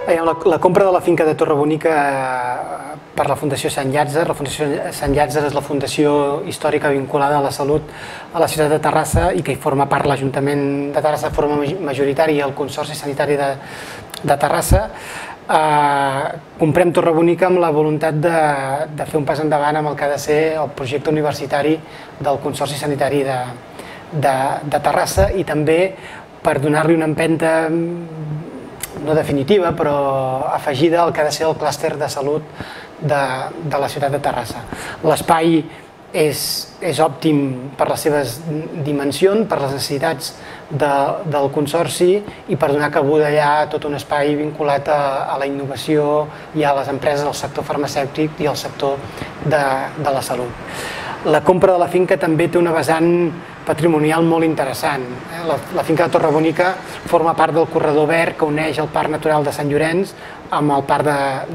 La compra de la finca de Torrebonica per la Fundació Sant Llàtzer. La Fundació Sant Llàtzer és la fundació històrica vinculada a la salut a la ciutat de Terrassa i que hi forma part l'Ajuntament de Terrassa de forma majoritària i el Consorci Sanitari de Terrassa. Comprem Torrebonica amb la voluntat de fer un pas endavant amb el que ha de ser el projecte universitari del Consorci Sanitari de Terrassa i també per donar-li una empenta no definitiva, però afegida al que ha de ser el clúster de salut de la ciutat de Terrassa. L'espai és òptim per les seves dimensions, per les necessitats del Consorci i per donar cabuda allà a tot un espai vinculat a la innovació i a les empreses del sector farmacèutic i al sector de la salut. La compra de la finca també té una vessant patrimonial molt interessant. La finca de Torrebonica forma part del corredor verd que uneix el Parc Natural de Sant Llorenç amb el Parc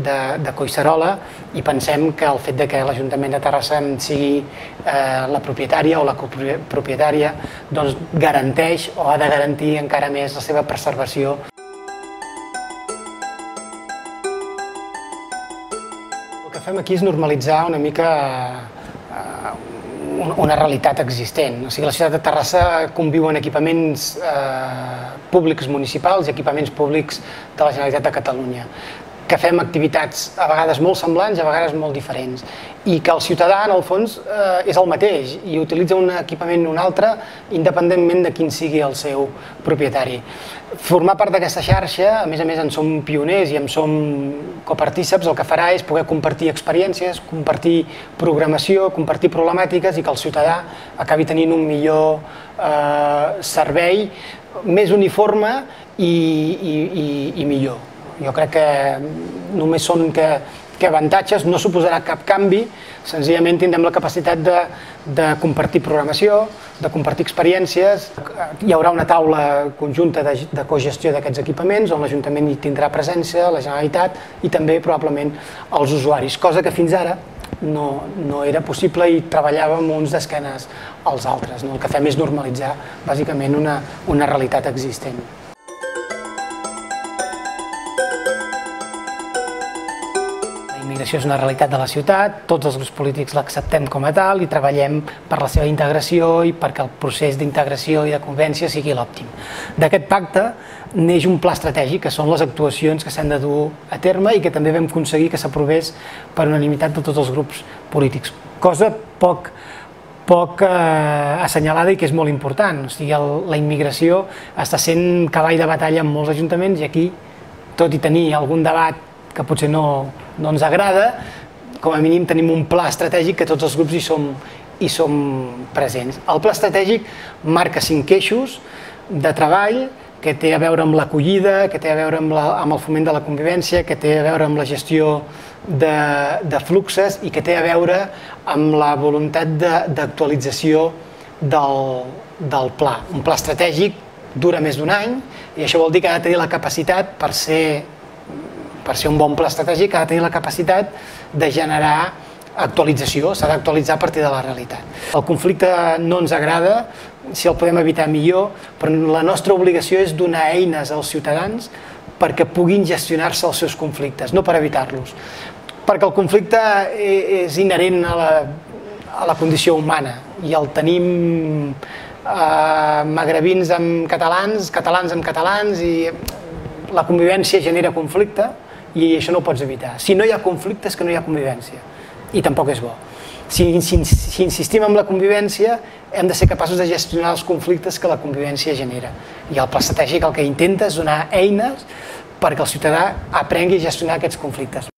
de Collserola i pensem que el fet que l'Ajuntament de Terrassa en sigui la propietària o la copropietària doncs garanteix o ha de garantir encara més la seva preservació. El que fem aquí és normalitzar una mica una realitat existent. O sigui, la ciutat de Terrassa conviu en equipaments públics municipals i equipaments públics de la Generalitat de Catalunya, que fem activitats a vegades molt semblants i a vegades molt diferents, i que el ciutadà, en el fons, és el mateix i utilitza un equipament o un altre independentment de quin sigui el seu propietari. Formar part d'aquesta xarxa, a més en som pioners i en som copartíceps, el que farà és poder compartir experiències, compartir programació, compartir problemàtiques i que el ciutadà acabi tenint un millor servei, més uniforme i millor. Jo crec que només són avantatges, no suposarà cap canvi, senzillament tindrem la capacitat de compartir programació, de compartir experiències. Hi haurà una taula conjunta de cogestió d'aquests equipaments on l'Ajuntament hi tindrà presència, la Generalitat i també probablement els usuaris, cosa que fins ara no era possible i treballàvem uns d'esquenes als altres. El que fem és normalitzar bàsicament una realitat existent. La immigració és una realitat de la ciutat, tots els grups polítics l'acceptem com a tal i treballem per la seva integració i perquè el procés d'integració i de convivència sigui l'òptim. D'aquest pacte neix un pla estratègic, que són les actuacions que s'han de dur a terme i que també vam aconseguir que s'aprovés per unanimitat de tots els grups polítics, cosa poc assenyalada i que és molt important. O sigui, la immigració està sent cavall de batalla en molts ajuntaments i aquí, tot i tenir algun debat que potser no ens agrada, com a mínim tenim un pla estratègic que tots els grups hi som presents. El pla estratègic marca 5 eixos de treball que té a veure amb l'acollida, que té a veure amb el foment de la convivència, que té a veure amb la gestió de fluxes i que té a veure amb la voluntat d'actualització del pla. Un pla estratègic dura més d'1 any i això vol dir que ha de tenir la capacitat, per ser un bon pla estratègic, ha de tenir la capacitat de generar actualització, s'ha d'actualitzar a partir de la realitat. El conflicte no ens agrada, si el podem evitar millor, però la nostra obligació és donar eines als ciutadans perquè puguin gestionar-se els seus conflictes, no per evitar-los. Perquè el conflicte és inherent a la condició humana i el tenim magrebins amb catalans, catalans amb catalans i la convivència genera conflicte i això no ho pots evitar. Si no hi ha conflicte és que no hi ha convivència i tampoc és bo. Si insistim en la convivència hem de ser capaços de gestionar els conflictes que la convivència genera i el pla estratègic el que intenta és donar eines perquè el ciutadà aprengui a gestionar aquests conflictes.